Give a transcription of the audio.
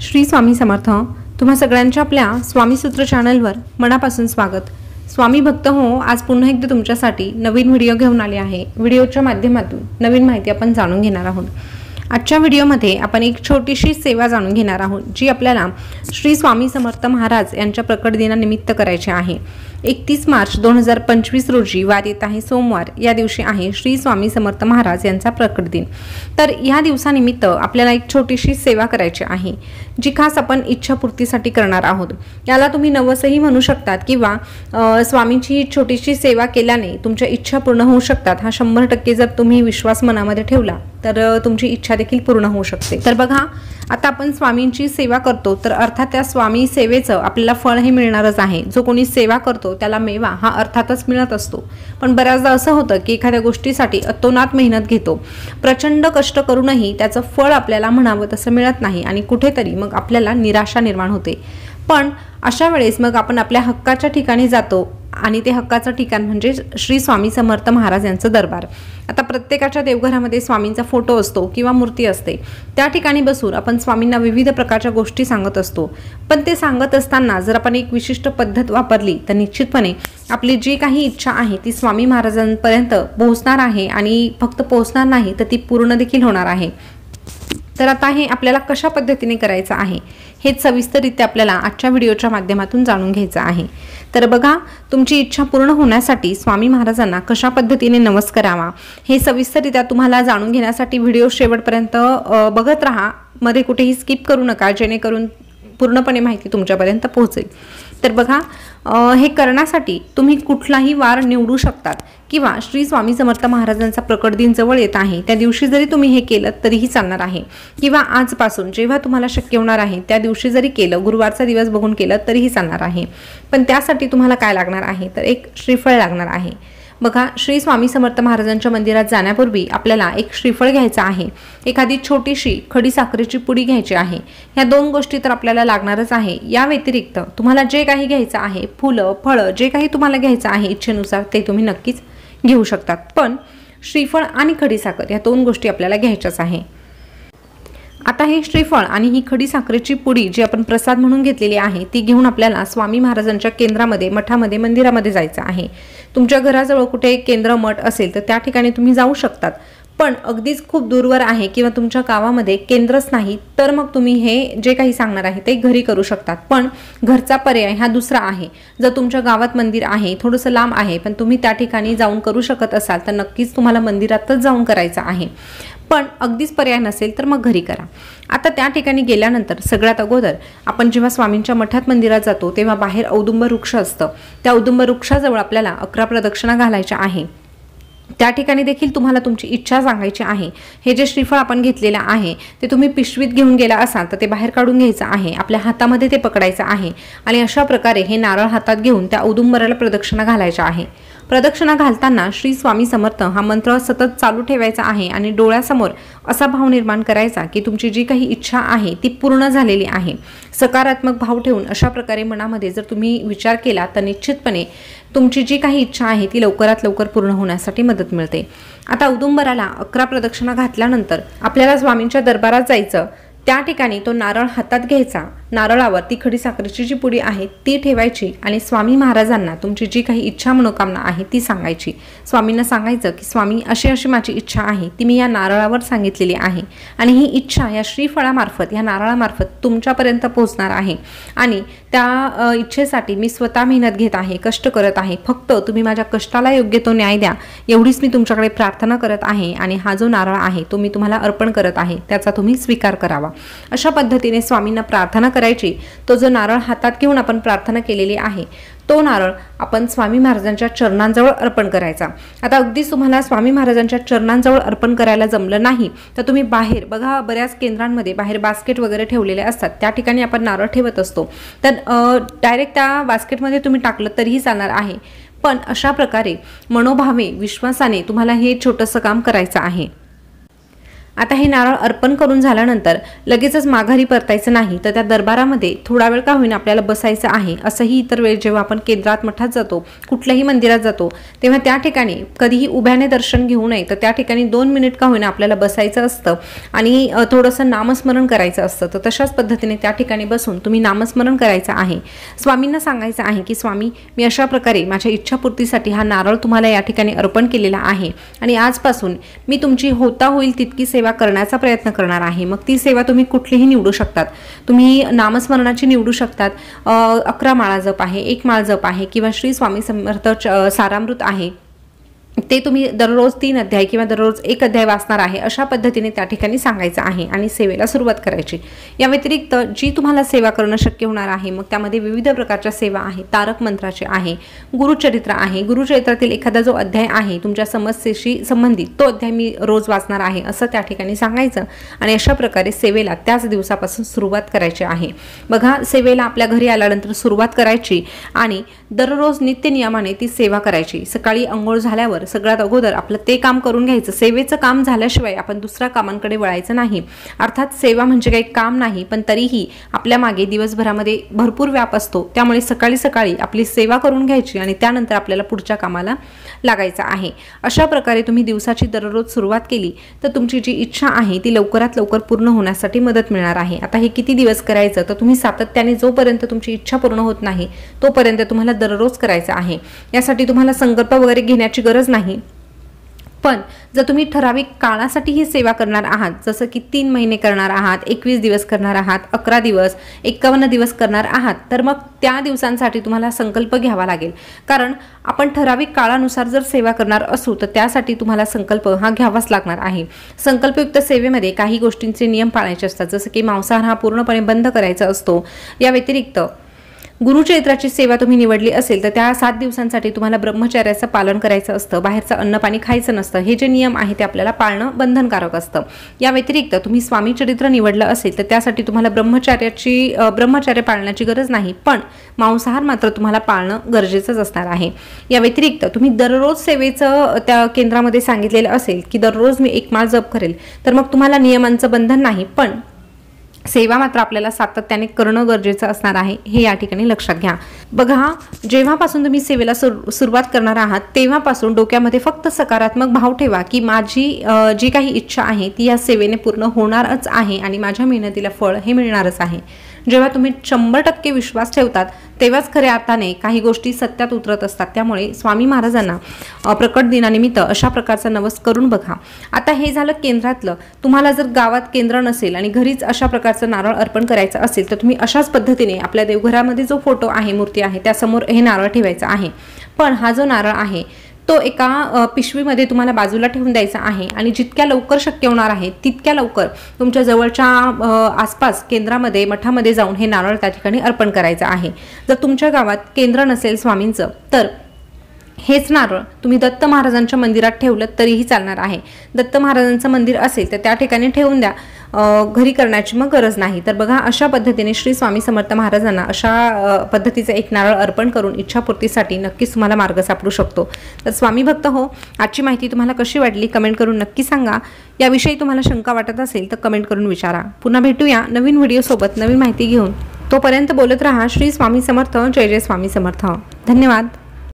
श्री स्वामी समर्थ। तुम्हा सगळ्यांच्या आपल्या स्वामी सूत्र चॅनलवर मनापासून स्वागत। स्वामी भक्त हो, आज पुन्हा एकदा तुमच्यासाठी नवीन व्हिडिओ घेऊन आले आहे। व्हिडिओच्या माध्यमातून नवीन माहिती आपण जाणून घेणार आहोत। आजच्या व्हिडिओमध्ये आपण एक छोटीशी सेवा जाणून घेणार आहोत, जी आपल्याला श्री स्वामी समर्थ महाराज यांच्या प्रकट दिनानिमित्त करायची आहे। 31 मार्च 2025 रोजी वार येत आहे सोमवार। या दिवशी आहे श्री स्वामी समर्थ महाराज यांचा प्रकट दिन। तर या दिवसानिमित्त आपल्याला एक छोटीशी सेवा करायची आहे, जी खास आपण इच्छापूर्तीसाठी करणार आहोत। याला तुम्ही नवसही म्हणू शकतात किंवा स्वामींची छोटीशी सेवा केल्याने तुमच्या इच्छा पूर्ण होऊ शकतात। हा 100% जर तुम्ही विश्वास मनामध्ये ठेवला तर तुमची इच्छा देखील पूर्ण होऊ शकते। तर बघा, आता आपण स्वामींची सेवा करतो, तर अर्थात त्या स्वामी सेवेचं आपल्याला फळ हे मिळणारच आहे। जो कोणी सेवा करतो त्याला मेवा हा अर्थातच मिळत असतो। पण बऱ्याचदा असं होतं की एखाद्या गोष्टीसाठी अतोनात मेहनत घेतो, प्रचंड कष्ट करूनही त्याचं फळ आपल्याला म्हणावं तसं मिळत नाही आणि कुठेतरी मग आपल्याला निराशा निर्माण होते। पण अशा वेळेस मग आपण आपल्या हक्काच्या ठिकाणी जातो आणि ते हक्काचं ठिकाण म्हणजे श्री स्वामी समर्थ महाराज यांचं दरबार। आता प्रत्येकाच्या देवघरामध्ये स्वामींचा फोटो असतो किंवा मूर्ती असते। त्या ठिकाणी बसून आपण स्वामींना विविध प्रकारच्या गोष्टी सांगत असतो। पण ते सांगत असताना जर आपण एक विशिष्ट पद्धत वापरली तर निश्चितपणे आपली जी काही इच्छा आहे ती स्वामी महाराजांपर्यंत पोहोचणार आहे आणि फक्त पोहोचणार नाही तर ती पूर्ण देखील होणार आहे। तर आता हे आपल्याला कशा पद्धतीने करायचं आहे हे सविस्तररित्या आपल्याला आजच्या व्हिडिओच्या माध्यमातून जाणून घ्यायचं आहे। तर बघा, तुमची इच्छा पूर्ण होण्यासाठी स्वामी महाराजांना कशा पद्धतीने नमस्कार करावा हे सविस्तररित्या तुम्हाला जाणून घेण्यासाठी व्हिडिओ शेवटपर्यंत बघत राहा। मध्ये कुठेही स्किप करू नका, जेणेकरून पूर्णपणे माहिती तुमच्यापर्यंत पोहोचेल। तर बघा, हे करण्यासाठी तुम्ही कुठलाही वार निवडू शकतात किंवा श्री स्वामी समर्थ महाराजांचा प्रकट दिन जवळ येत आहे त्या दिवशी जरी तुम्ही हे केलं तरीही चालणार आहे, किंवा आजपासून जेव्हा तुम्हाला शक्य होणार आहे त्या दिवशी जरी केलं, गुरुवारचा दिवस बघून केलं तरीही चालणार आहे। पण त्यासाठी तुम्हाला काय लागणार आहे तर एक श्रीफळ लागणार आहे। बघा, श्री स्वामी समर्थ महाराजांच्या मंदिरात जाण्यापूर्वी आपल्याला एक श्रीफळ घ्यायचं आहे, एखादी छोटीशी खडी साखरेची पुडी घ्यायची आहे। ह्या दोन गोष्टी तर आपल्याला लागणारच आहे। या व्यतिरिक्त तुम्हाला जे काही घ्यायचं आहे, फुलं फळं जे काही तुम्हाला घ्यायचं आहे इच्छेनुसार ते तुम्ही नक्कीच घेऊ शकतात। पण श्रीफळ आणि खडी साखर या दोन गोष्टी आपल्याला घ्यायच्याच आहे। आता हे श्रीफळ आणि ही खडी साखरेची पुडी जी आपण प्रसाद म्हणून घेतलेली आहे ती घेऊन आपल्याला स्वामी महाराजांच्या केंद्रामध्ये, मठामध्ये, मंदिरामध्ये जायचं आहे। तुमच्या घराजवळ कुठे केंद्र मठ असेल तर त्या ठिकाणी तुम्ही जाऊ शकतात। पण अगदीच खूप दूरवर आहे किंवा तुमच्या गावामध्ये केंद्रच नाही तर मग तुम्ही हे जे काही सांगणार आहे ते घरी करू शकतात। पण घरचा पर्याय हा दुसरा आहे। जर तुमच्या गावात मंदिर आहे, थोडंसं लांब आहे, पण तुम्ही त्या ठिकाणी जाऊन करू शकत असाल तर नक्कीच तुम्हाला मंदिरातच जाऊन करायचं आहे। पण अगदीच पर्याय नसेल तर मग घरी करा। आता त्या ठिकाणी गेल्यानंतर सगळ्यात अगोदर आपण जेव्हा स्वामींच्या मठात मंदिरात जातो तेव्हा बाहेर औदुंबर वृक्ष असतं। त्या औदुंबर वृक्षाजवळ आपल्याला 11 प्रदक्षिणा घालायच्या आहे। त्या ठिकाणी देखील तुम्हाला तुमची इच्छा सांगायची आहे। हे जे श्रीफळ आपण घेतलेलं आहे ते तुम्ही पिशवीत घेऊन गेला असाल तर ते बाहेर काढून घ्यायचं आहे, आपल्या हातामध्ये ते पकडायचं आहे आणि अशा प्रकारे हे नारळ हातात घेऊन त्या औदुंबराला प्रदक्षिणा घालायच्या आहे। प्रदक्षिणा घालताना श्री स्वामी समर्थ हा मंत्र सतत चालू ठेवायचा आहे आणि डोळ्यासमोर असा भाव निर्माण करायचा की तुमची जी काही इच्छा आहे ती पूर्ण झालेली आहे। सकारात्मक भाव ठेवून अशा प्रकारे मनामध्ये जर तुम्ही विचार केला तर निश्चितपणे तुमची जी काही इच्छा आहे ती लवकरात लवकर पूर्ण होण्यासाठी मदत मिळते। आता औदुंबराला 11 प्रदक्षिणा घातल्यानंतर आपल्याला स्वामींच्या दरबारात जायचं। त्या ठिकाणी तो नारळ हातात घ्यायचा, नारळावर ती खडी साखरेची जी पुडी आहे ती ठेवायची आणि स्वामी महाराजांना तुमची जी काही इच्छा मनोकामना आहे ती सांगायची। स्वामींना सांगायचं की स्वामी अशी अशी माझी इच्छा आहे, ती मी या नारळावर सांगितलेली आहे आणि ही इच्छा या श्रीफळामार्फत, या नारळामार्फत तुमच्यापर्यंत पोहोचणार आहे आणि त्या इच्छेसाठी मी स्वतः मेहनत घेत आहे, कष्ट करत आहे। फक्त तुम्ही माझ्या कष्टाला योग्य तो न्याय द्या, एवढीच मी तुमच्याकडे प्रार्थना करत आहे आणि हा जो नारळ आहे तो मी तुम्हाला अर्पण करत आहे, त्याचा तुम्ही स्वीकार करावा। अशा पद्धतीने स्वामींना प्रार्थना करायची। तो जो नारळ हातात घेऊन आपण प्रार्थना केलेली आहे तो नारळ आपण स्वामी महाराजांच्या चरणांजवळ अर्पण करायचा। आता अगदीच तुम्हाला स्वामी महाराजांच्या चरणांजवळ अर्पण करायला जमलं नाही तर तुम्ही बाहेर बघा, बऱ्याच केंद्रांमध्ये बाहेर बास्केट वगैरे ठेवलेले असतात, त्या ठिकाणी आपण नारळ ठेवत असतो। तर डायरेक्ट त्या बास्केटमध्ये तुम्ही टाकलं तरीही चालणार आहे। पण अशा प्रकारे मनोभावे, विश्वासाने तुम्हाला हे छोटंसं काम करायचं आहे। आता हे नारळ अर्पण करून झाल्यानंतर लगेचच माघारी परतायचं नाही, तर त्या दरबारामध्ये थोडा वेळ का होईना आपल्याला बसायचं आहे। असंही इतर वेळ जेव्हा आपण केंद्रात मठात जातो, कुठल्याही मंदिरात जातो, तेव्हा त्या ठिकाणी कधीही उभ्याने दर्शन घेऊ नये, तर त्या ठिकाणी 2 मिनिट का होईना आपल्याला बसायचं असतं आणि थोडंसं नामस्मरण करायचं असतं। तर तशाच पद्धतीने त्या ठिकाणी बसून तुम्ही नामस्मरण करायचं आहे। स्वामींना सांगायचं आहे की स्वामी, मी अशा प्रकारे माझ्या इच्छापूर्तीसाठी हा नारळ तुम्हाला या ठिकाणी अर्पण केलेला आहे आणि आजपासून मी तुमची होता होईल तितकी सेवा करण्याचा प्रयत्न करणार आहे। मग ती सेवा तुम्ही कुठलीही निवडू शकतात। तुम्ही नामस्मरणाची निवडू शकतात, 11 माळा जप आहे, 1 माळ जप आहे किंवा श्री स्वामी समर्थ सारामृत आहे, ते तुम्ही दररोज 3 अध्याय किंवा दररोज 1 अध्याय वाचणार आहे, अशा पद्धतीने त्या ठिकाणी सांगायचं आहे आणि सेवेला सुरुवात करायची। या व्यतिरिक्त जी तुम्हाला सेवा करणं शक्य होणार आहे, मग त्यामध्ये विविध प्रकारच्या सेवा आहेत। तारक मंत्राचे आहे, गुरुचरित्र आहे, गुरुचरित्रातील एखादा जो अध्याय आहे तुमच्या समस्येशी संबंधित, तो अध्याय मी रोज वाचणार आहे असं त्या ठिकाणी सांगायचं आणि अशा प्रकारे सेवेला त्याच दिवसापासून सुरुवात करायची आहे। बघा, सेवेला आपल्या घरी आल्यानंतर सुरुवात करायची आणि दररोज नित्य नियमाने ती सेवा करायची। सकाळी अंघोळ झाल्यावर सगळ्यात अगोदर आपलं ते काम करून घ्यायचं। सेवेचं काम झाल्याशिवाय आपण दुसऱ्या कामांकडे वळायचं नाही। अर्थात सेवा म्हणजे काही काम नाही, पण तरीही आपल्या मागे दिवसभरामध्ये भरपूर व्याप असतो, त्यामुळे सकाळी सकाळी आपली सेवा करून घ्यायची आणि त्यानंतर आपल्याला पुढच्या कामाला लागायचं आहे। अशा प्रकारे तुम्ही दिवसाची दररोज सुरुवात केली तर तुमची जी इच्छा आहे ती लवकरात लवकर पूर्ण होण्यासाठी मदत मिळणार आहे। आता हे किती दिवस करायचं, तर तुम्ही सातत्याने जोपर्यंत तुमची इच्छा पूर्ण होत नाही तोपर्यंत तुम्हाला दररोज करायचं आहे। यासाठी तुम्हाला संकल्प वगैरे घेण्याची गरज नाही, पण जर तुम्ही ठराविक काळासाठी ही सेवा करणार आहात, जसं की 3 महिने करणार आहात, 21 दिवस करणार आहात, 11 दिवस, 51 दिवस करणार आहात, तर मग त्या दिवसांसाठी तुम्हाला संकल्प घ्यावा लागेल। कारण आपण ठराविक काळानुसार जर सेवा करणार असू तर त्यासाठी तुम्हाला संकल्प हा घ्यावाच लागणार आहे। संकल्पयुक्त सेवेमध्ये काही गोष्टींचे नियम पाळायचे असतात, जसं की मांसाहार हा पूर्णपणे बंद करायचा असतो। या व्यतिरिक्त गुरुचरित्राची सेवा तुम्ही निवडली असेल तर त्या 7 दिवसांसाठी तुम्हाला ब्रह्मचर्याचं पालन करायचं असतं, बाहेरचं अन्न पाणी खायचं नसतं। हे जे नियम आहे ते आपल्याला पाळणं बंधनकारक असतं। या व्यतिरिक्त तुम्ही स्वामी चरित्र निवडलं असेल तर त्यासाठी तुम्हाला ब्रह्मचर्य पाळण्याची गरज नाही, पण मांसाहार मात्र तुम्हाला पाळणं गरजेचंच असणार आहे। या व्यतिरिक्त तुम्ही दररोज सेवेचं त्या केंद्रामध्ये सांगितलेलं असेल की दररोज मी 1 माळ जप करेल, तर मग तुम्हाला नियमांचं बंधन नाही, पण सेवा मात्र आपल्याला सातत्याने करणं गरजेचं असणार आहे, हे या ठिकाणी लक्षात घ्या। बघा, जेव्हापासून तुम्ही सेवेला सुरुवात करणार आहात तेव्हापासून डोक्यामध्ये फक्त सकारात्मक भाव ठेवा की माझी जी काही इच्छा आहे ती या सेवेने पूर्ण होणारच आहे आणि माझ्या मेहनतीला फळ हे मिळणारच आहे। जेव्हा तुम्ही 100% विश्वास ठेवतात तेव्हाच खऱ्या अर्थाने काही गोष्टी सत्यात उतरत असतात। त्यामुळे स्वामी महाराजांना प्रकट दिनानिमित्त अशा प्रकारचा नवस करून बघा। आता हे झालं केंद्रातलं। तुम्हाला जर गावात केंद्र नसेल आणि घरीच अशा प्रकारचं नारळ अर्पण करायचं असेल तर तुम्ही अशाच पद्धतीने आपल्या देवघरामध्ये जो फोटो आहे, मूर्ती आहे, त्यासमोर हे नारळ ठेवायचं आहे। पण हा जो नारळ आहे तो एका पिशवीमध्ये तुम्हाला बाजूला ठेवून द्यायचा आहे आणि जितक्या लवकर शक्य होणार आहे तितक्या लवकर तुमच्या जवळच्या आसपास केंद्रामध्ये मठामध्ये जाऊन हे नारळ त्या ठिकाणी अर्पण करायचं आहे। जर तुमच्या गावात केंद्र नसेल स्वामींचं तर हेच नारळ तुम्ही दत्त महाराजांच्या मंदिरात ठेवलं तरीही चालणार आहे। दत्त महाराजांचं मंदिर असेल तर त्या ठिकाणी ठेवून द्या, घरी करण्याची मग गरज नाही। तर बघा, अशा पद्धतीने श्री स्वामी समर्थ महाराजांना अशा पद्धतीचे एक नारळ अर्पण करून इच्छापूर्तीसाठी नक्कीच तुम्हाला मार्ग सापडू शकतो। तर स्वामी भक्त हो, आजची माहिती तुम्हाला कशी वाटली कमेंट करून नक्की सांगा। याविषयी तुम्हाला शंका वाटत असेल तर कमेंट करून विचारा। पुन्हा भेटूया नवीन व्हिडिओ सोबत नवीन माहिती घेऊन। तोपर्यंत बोलत रहा श्री स्वामी समर्थ, जय जय स्वामी समर्थ। धन्यवाद।